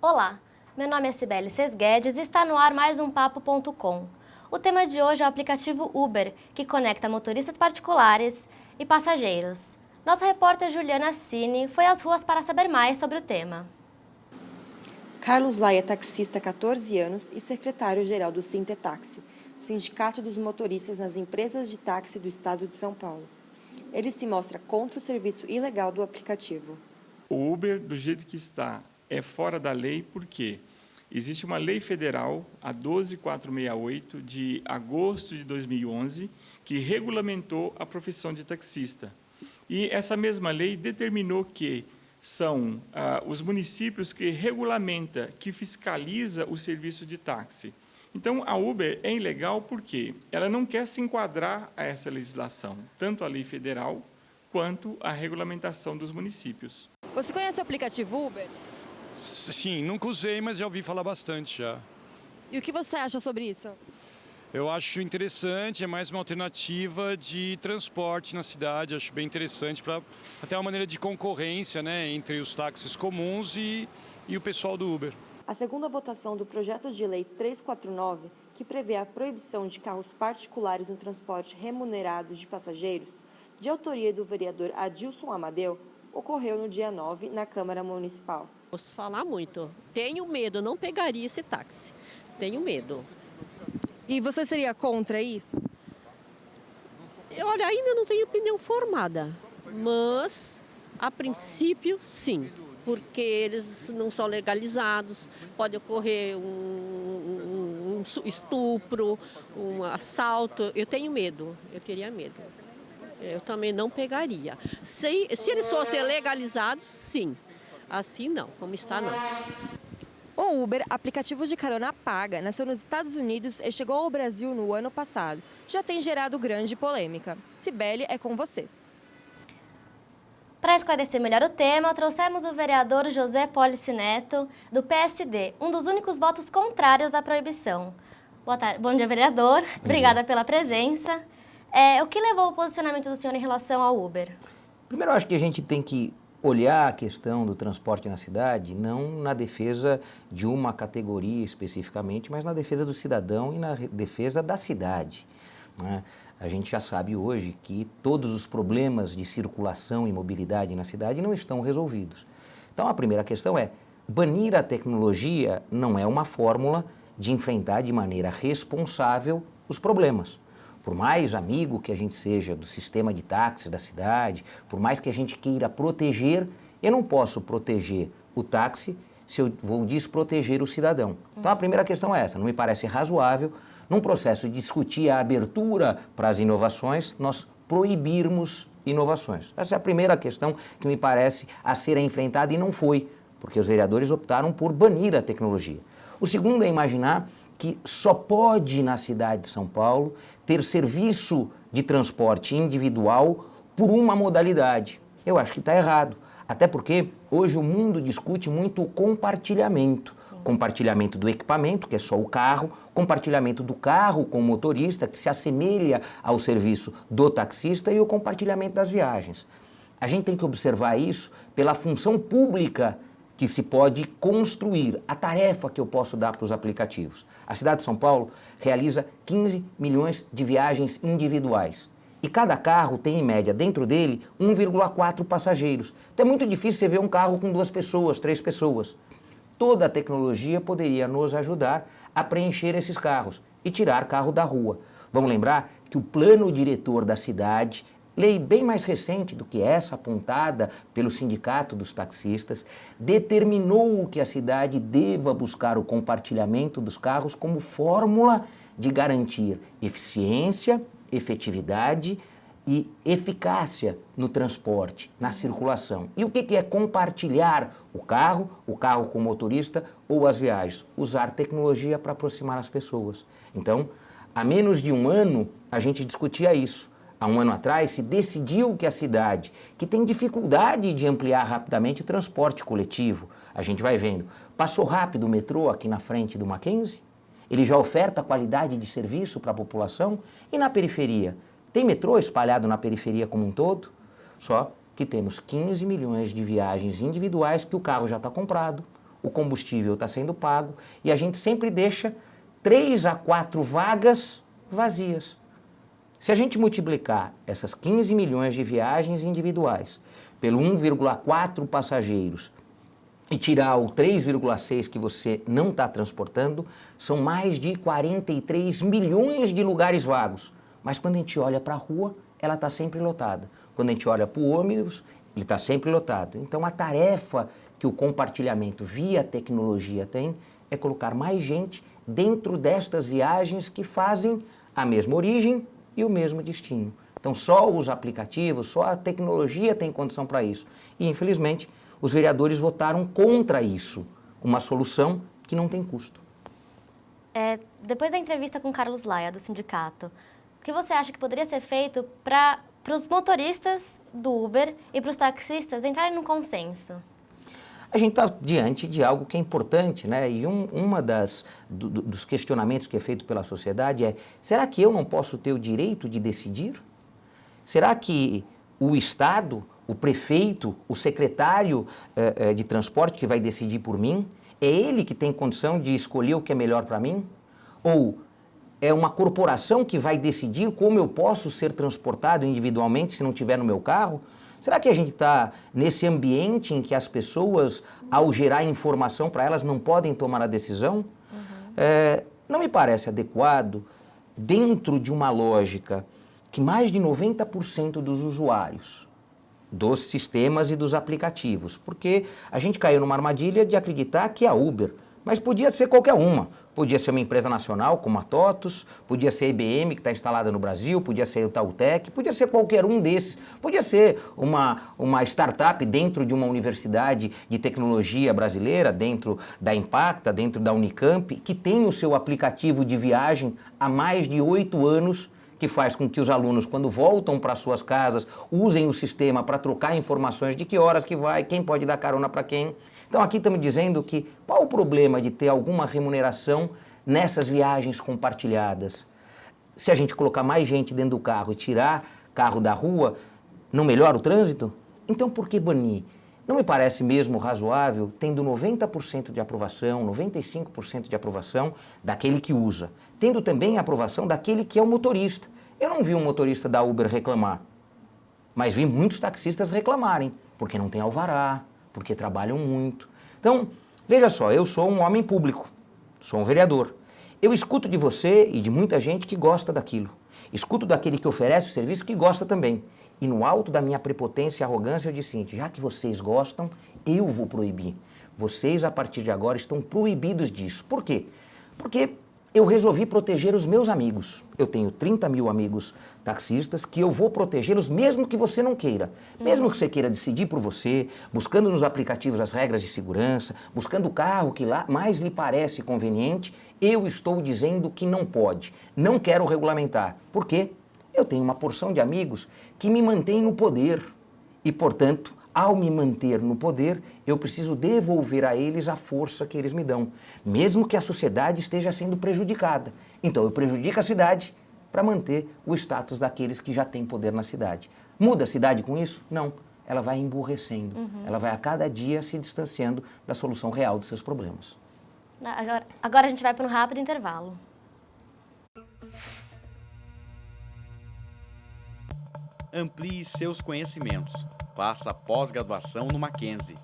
Olá, meu nome é Cibele Sesguedes e está no ar mais um Papo.com. O tema de hoje é o aplicativo Uber, que conecta motoristas particulares e passageiros. Nossa repórter Juliana Cini foi às ruas para saber mais sobre o tema. Carlos Lai é taxista há 14 anos e secretário-geral do Sintetaxi, Sindicato dos Motoristas nas Empresas de Táxi do Estado de São Paulo. Ele se mostra contra o serviço ilegal do aplicativo. O Uber, do jeito que está, é fora da lei porque existe uma lei federal, a 12468, de agosto de 2011, que regulamentou a profissão de taxista. E essa mesma lei determinou que são os municípios que regulamenta, que fiscaliza o serviço de táxi. Então, a Uber é ilegal porque ela não quer se enquadrar a essa legislação, tanto a lei federal quanto a regulamentação dos municípios. Você conhece o aplicativo Uber? Sim, nunca usei, mas já ouvi falar bastante já. E o que você acha sobre isso? Eu acho interessante, é mais uma alternativa de transporte na cidade, acho bem interessante, para até uma maneira de concorrência, né, entre os táxis comuns e o pessoal do Uber. A segunda votação do projeto de lei 349, que prevê a proibição de carros particulares no transporte remunerado de passageiros, de autoria do vereador Adilson Amadeu, ocorreu no dia 9 na Câmara Municipal. Posso falar muito. Tenho medo, não pegaria esse táxi. Tenho medo. E você seria contra isso? Olha, ainda não tenho opinião formada, mas a princípio sim, porque eles não são legalizados, pode ocorrer um estupro, um assalto. Eu tenho medo, eu teria medo. Eu também não pegaria. Se eles fossem legalizados, sim. Assim não, como está não. O Uber, aplicativo de carona paga, nasceu nos Estados Unidos e chegou ao Brasil no ano passado. Já tem gerado grande polêmica. Cibele, é com você. Para esclarecer melhor o tema, trouxemos o vereador José Polici Neto, do PSD, um dos únicos votos contrários à proibição. Boa tarde. Bom dia, vereador. Obrigada pela presença. O que levou o posicionamento do senhor em relação ao Uber? Primeiro, eu acho que a gente tem que olhar a questão do transporte na cidade não na defesa de uma categoria especificamente, mas na defesa do cidadão e na defesa da cidade, né? A gente já sabe hoje que todos os problemas de circulação e mobilidade na cidade não estão resolvidos. Então, a primeira questão é, banir a tecnologia não é uma fórmula de enfrentar de maneira responsável os problemas. Por mais amigo que a gente seja do sistema de táxis da cidade, por mais que a gente queira proteger, eu não posso proteger o táxi se eu vou desproteger o cidadão. Então a primeira questão é essa, não me parece razoável, num processo de discutir a abertura para as inovações, nós proibirmos inovações. Essa é a primeira questão que me parece a ser enfrentada e não foi, porque os vereadores optaram por banir a tecnologia. O segundo é imaginar que só pode, na cidade de São Paulo, ter serviço de transporte individual por uma modalidade. Eu acho que está errado. Até porque hoje o mundo discute muito o compartilhamento. Compartilhamento do equipamento, que é só o carro, compartilhamento do carro com o motorista, que se assemelha ao serviço do taxista, e o compartilhamento das viagens. A gente tem que observar isso pela função pública que se pode construir, a tarefa que eu posso dar para os aplicativos. A cidade de São Paulo realiza 15 milhões de viagens individuais. E cada carro tem, em média, dentro dele, 1,4 passageiros. Então é muito difícil você ver um carro com 2 pessoas, 3 pessoas. Toda a tecnologia poderia nos ajudar a preencher esses carros e tirar carro da rua. Vamos lembrar que o plano diretor da cidade, lei bem mais recente do que essa apontada pelo Sindicato dos Taxistas, determinou que a cidade deva buscar o compartilhamento dos carros como fórmula de garantir eficiência, efetividade e eficácia no transporte, na circulação. E o que é compartilhar o carro com o motorista ou as viagens? Usar tecnologia para aproximar as pessoas. Então, há menos de um ano, a gente discutia isso. Há um ano atrás, se decidiu que a cidade, que tem dificuldade de ampliar rapidamente o transporte coletivo, a gente vai vendo, passou rápido o metrô aqui na frente do Mackenzie, ele já oferta qualidade de serviço para a população, e na periferia? Tem metrô espalhado na periferia como um todo? Só que temos 15 milhões de viagens individuais que o carro já está comprado, o combustível está sendo pago e a gente sempre deixa 3 a 4 vagas vazias. Se a gente multiplicar essas 15 milhões de viagens individuais pelo 1,4 passageiros e tirar o 3,6 que você não está transportando, são mais de 43 milhões de lugares vagos. Mas quando a gente olha para a rua, ela está sempre lotada. Quando a gente olha para o ônibus, ele está sempre lotado. Então a tarefa que o compartilhamento via tecnologia tem é colocar mais gente dentro destas viagens que fazem a mesma origem e o mesmo destino. Então só os aplicativos, só a tecnologia tem condição para isso. E infelizmente os vereadores votaram contra isso, uma solução que não tem custo. Depois da entrevista com Carlos Laia, do sindicato, o que você acha que poderia ser feito para os motoristas do Uber e para os taxistas entrarem num consenso? A gente está diante de algo que é importante, né? E dos questionamentos que é feito pela sociedade é: será que eu não posso ter o direito de decidir? Será que o Estado, o prefeito, o secretário de transporte que vai decidir por mim, é ele que tem condição de escolher o que é melhor para mim? Ou é uma corporação que vai decidir como eu posso ser transportado individualmente se não tiver no meu carro? Será que a gente está nesse ambiente em que as pessoas, ao gerar informação para elas, não podem tomar a decisão? Não me parece adequado, dentro de uma lógica que mais de 90% dos usuários dos sistemas e dos aplicativos, porque a gente caiu numa armadilha de acreditar que é a Uber, mas podia ser qualquer uma. Podia ser uma empresa nacional, como a TOTUS, podia ser a IBM, que está instalada no Brasil, podia ser o Itautec, podia ser qualquer um desses. Podia ser uma startup dentro de uma universidade de tecnologia brasileira, dentro da Impacta, dentro da Unicamp, que tem o seu aplicativo de viagem há mais de 8 anos, que faz com que os alunos, quando voltam para suas casas, usem o sistema para trocar informações de que horas que vai, quem pode dar carona para quem. Então aqui estamos dizendo que qual o problema de ter alguma remuneração nessas viagens compartilhadas? Se a gente colocar mais gente dentro do carro e tirar carro da rua, não melhora o trânsito? Então por que banir? Não me parece mesmo razoável, tendo 90% de aprovação, 95% de aprovação daquele que usa, tendo também a aprovação daquele que é o motorista. Eu não vi um motorista da Uber reclamar, mas vi muitos taxistas reclamarem, porque não tem alvará, porque trabalham muito. Então, veja só, eu sou um homem público, sou um vereador. Eu escuto de você e de muita gente que gosta daquilo. Escuto daquele que oferece o serviço que gosta também. E no alto da minha prepotência e arrogância eu disse: já que vocês gostam, eu vou proibir. Vocês, a partir de agora, estão proibidos disso. Por quê? Porque eu resolvi proteger os meus amigos. Eu tenho 30 mil amigos taxistas que eu vou protegê-los mesmo que você não queira. Mesmo que você queira decidir por você, buscando nos aplicativos as regras de segurança, buscando o carro que lá mais lhe parece conveniente, eu estou dizendo que não pode. Não quero regulamentar. Por quê? Eu tenho uma porção de amigos que me mantêm no poder e, portanto, ao me manter no poder, eu preciso devolver a eles a força que eles me dão, mesmo que a sociedade esteja sendo prejudicada. Então, eu prejudico a cidade para manter o status daqueles que já têm poder na cidade. Muda a cidade com isso? Não. Ela vai emburrecendo. Ela vai a cada dia se distanciando da solução real dos seus problemas. Agora a gente vai para um rápido intervalo. Amplie seus conhecimentos. Faça pós-graduação no Mackenzie.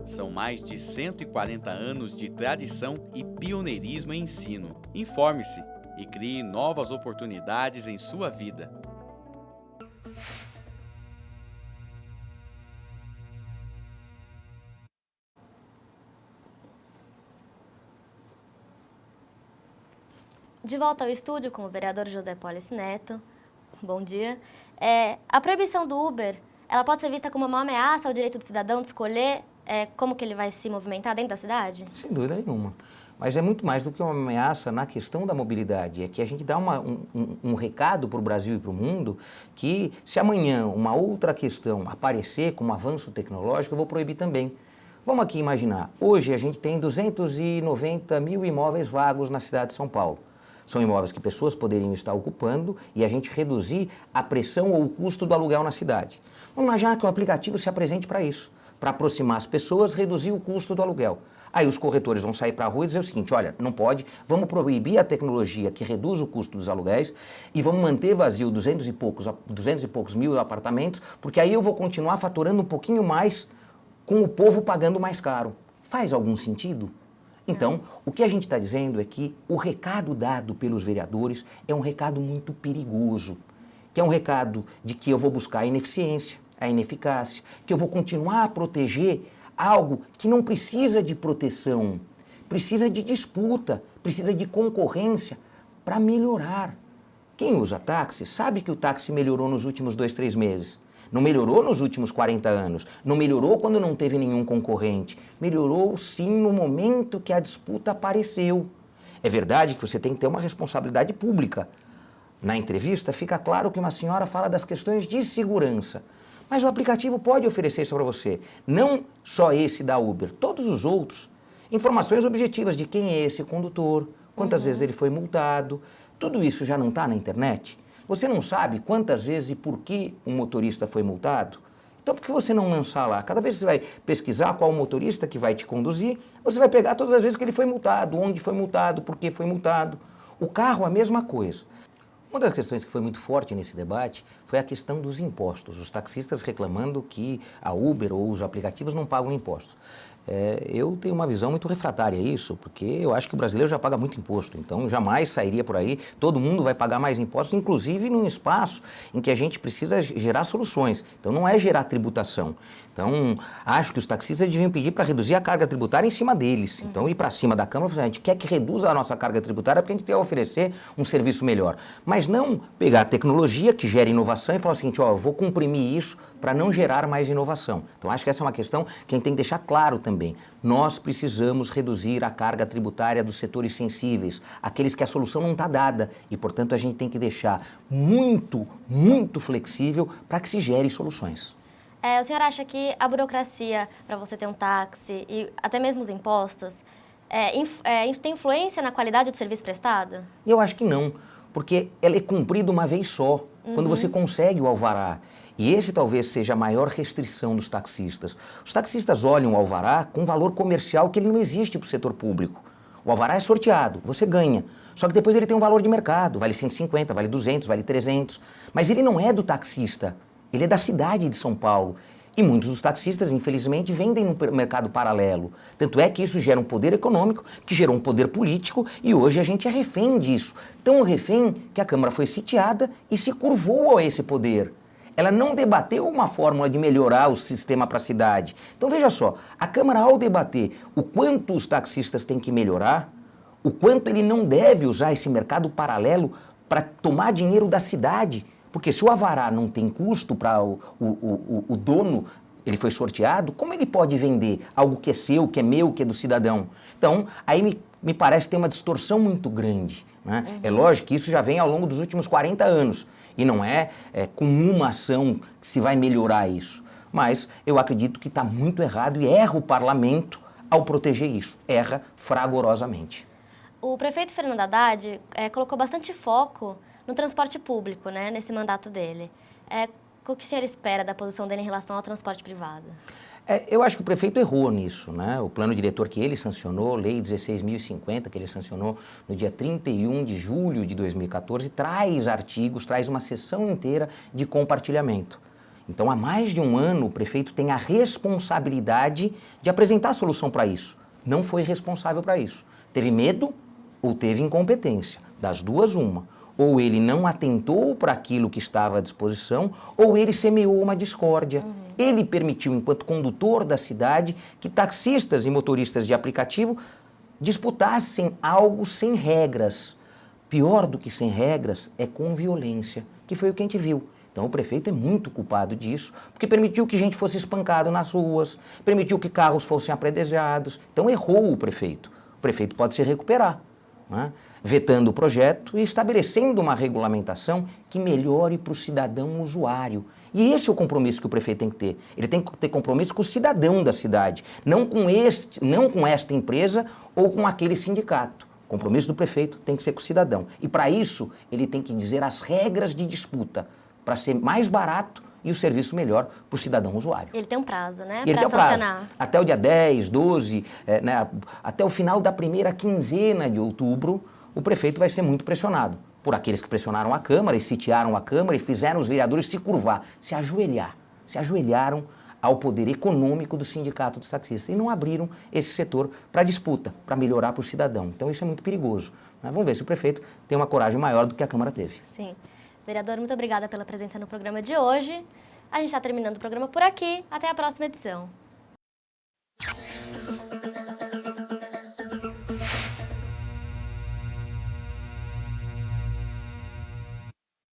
São mais de 140 anos de tradição e pioneirismo em ensino. Informe-se e crie novas oportunidades em sua vida. De volta ao estúdio com o vereador José Polis Neto. Bom dia. A proibição do Uber, ela pode ser vista como uma ameaça ao direito do cidadão de escolher como que ele vai se movimentar dentro da cidade? Sem dúvida nenhuma. Mas é muito mais do que uma ameaça na questão da mobilidade. É que a gente dá um recado para o Brasil e para o mundo que se amanhã uma outra questão aparecer como avanço tecnológico, eu vou proibir também. Vamos aqui imaginar, hoje a gente tem 290 mil imóveis vagos na cidade de São Paulo. São imóveis que pessoas poderiam estar ocupando e a gente reduzir a pressão ou o custo do aluguel na cidade. Vamos imaginar que o aplicativo se apresente para isso. para aproximar as pessoas, reduzir o custo do aluguel. Aí os corretores vão sair para a rua e dizer o seguinte, olha, não pode, vamos proibir a tecnologia que reduz o custo dos aluguéis e vamos manter vazio 200 e poucos mil apartamentos, porque aí eu vou continuar faturando um pouquinho mais com o povo pagando mais caro. Faz algum sentido? Então, o que a gente está dizendo é que o recado dado pelos vereadores é um recado muito perigoso, que é um recado de que eu vou buscar a ineficiência, a ineficácia, que eu vou continuar a proteger algo que não precisa de proteção, precisa de disputa, precisa de concorrência para melhorar. Quem usa táxi sabe que o táxi melhorou nos últimos 2, 3 meses. Não melhorou nos últimos 40 anos, não melhorou quando não teve nenhum concorrente. Melhorou sim no momento que a disputa apareceu. É verdade que você tem que ter uma responsabilidade pública. Na entrevista fica claro que uma senhora fala das questões de segurança. Mas o aplicativo pode oferecer isso para você. Não só esse da Uber, todos os outros. Informações objetivas de quem é esse condutor, quantas vezes ele foi multado. Tudo isso já não está na internet? Você não sabe quantas vezes e por que um motorista foi multado? Então, por que você não lançar lá? Cada vez que você vai pesquisar qual o motorista que vai te conduzir, você vai pegar todas as vezes que ele foi multado, onde foi multado, por que foi multado. O carro, a mesma coisa. Uma das questões que foi muito forte nesse debate foi a questão dos impostos. Os taxistas reclamando que a Uber ou os aplicativos não pagam impostos. Eu tenho uma visão muito refratária a isso, porque eu acho que o brasileiro já paga muito imposto, então jamais sairia por aí, todo mundo vai pagar mais impostos, inclusive num espaço em que a gente precisa gerar soluções, então não é gerar tributação. Então, acho que os taxistas deviam pedir para reduzir a carga tributária em cima deles, então ir para cima da Câmara e falar, a gente quer que reduza a nossa carga tributária porque a gente quer oferecer um serviço melhor, mas não pegar a tecnologia que gera inovação e falar o seguinte, ó, eu vou comprimir isso para não gerar mais inovação. Então, acho que essa é uma questão que a gente tem que deixar claro também. Nós precisamos reduzir a carga tributária dos setores sensíveis, aqueles que a solução não está dada e, portanto, a gente tem que deixar muito, muito flexível para que se gere soluções. O senhor acha que a burocracia para você ter um táxi e até mesmo os impostos tem influência na qualidade do serviço prestado? Eu acho que não, porque ela é cumprida uma vez só, quando você consegue o alvará. E esse talvez seja a maior restrição dos taxistas. Os taxistas olham o alvará com valor comercial que ele não existe para o setor público. O alvará é sorteado, você ganha. Só que depois ele tem um valor de mercado, vale 150, vale 200, vale 300. Mas ele não é do taxista, ele é da cidade de São Paulo. E muitos dos taxistas, infelizmente, vendem no mercado paralelo. Tanto é que isso gera um poder econômico, que gerou um poder político, e hoje a gente é refém disso. Tão refém que a Câmara foi sitiada e se curvou a esse poder. Ela não debateu uma fórmula de melhorar o sistema para a cidade. Então veja só, a Câmara ao debater o quanto os taxistas têm que melhorar, o quanto ele não deve usar esse mercado paralelo para tomar dinheiro da cidade, porque se o alvará não tem custo para o dono, ele foi sorteado, como ele pode vender algo que é seu, que é meu, que é do cidadão? Então, aí me parece ter uma distorção muito grande, né? É lógico que isso já vem ao longo dos últimos 40 anos. E não é com uma ação que se vai melhorar isso. Mas eu acredito que está muito errado e erra o parlamento ao proteger isso. Erra fragorosamente. O prefeito Fernando Haddad colocou bastante foco no transporte público, né, nesse mandato dele. O que o senhor espera da posição dele em relação ao transporte privado? Eu acho que o prefeito errou nisso, né? O plano diretor que ele sancionou, Lei 16.050, que ele sancionou no dia 31 de julho de 2014, traz artigos, traz uma seção inteira de compartilhamento. Então, há mais de um ano, o prefeito tem a responsabilidade de apresentar a solução para isso. Não foi responsável para isso. Teve medo ou teve incompetência. Das duas, uma. Ou ele não atentou para aquilo que estava à disposição, ou ele semeou uma discórdia. Ele permitiu, enquanto condutor da cidade, que taxistas e motoristas de aplicativo disputassem algo sem regras. Pior do que sem regras é com violência, que foi o que a gente viu. Então o prefeito é muito culpado disso, porque permitiu que gente fosse espancado nas ruas, permitiu que carros fossem apredejados. Então errou o prefeito. O prefeito pode se recuperar, né? Vetando o projeto e estabelecendo uma regulamentação que melhore para o cidadão usuário. E esse é o compromisso que o prefeito tem que ter. Ele tem que ter compromisso com o cidadão da cidade, não com esta empresa ou com aquele sindicato. O compromisso do prefeito tem que ser com o cidadão. E para isso, ele tem que dizer as regras de disputa, para ser mais barato e o serviço melhor para o cidadão usuário. Ele tem um prazo, né, E ele para tem um prazo, sancionar. até o dia 10, 12, né, até o final da primeira quinzena de outubro, o prefeito vai ser muito pressionado por aqueles que pressionaram a Câmara e sitiaram a Câmara e fizeram os vereadores se curvar, se ajoelharam ao poder econômico do Sindicato dos Taxistas e não abriram esse setor para disputa, para melhorar para o cidadão. Então isso é muito perigoso. Mas vamos ver se o prefeito tem uma coragem maior do que a Câmara teve. Sim. Vereador, muito obrigada pela presença no programa de hoje. A gente está terminando o programa por aqui. Até a próxima edição.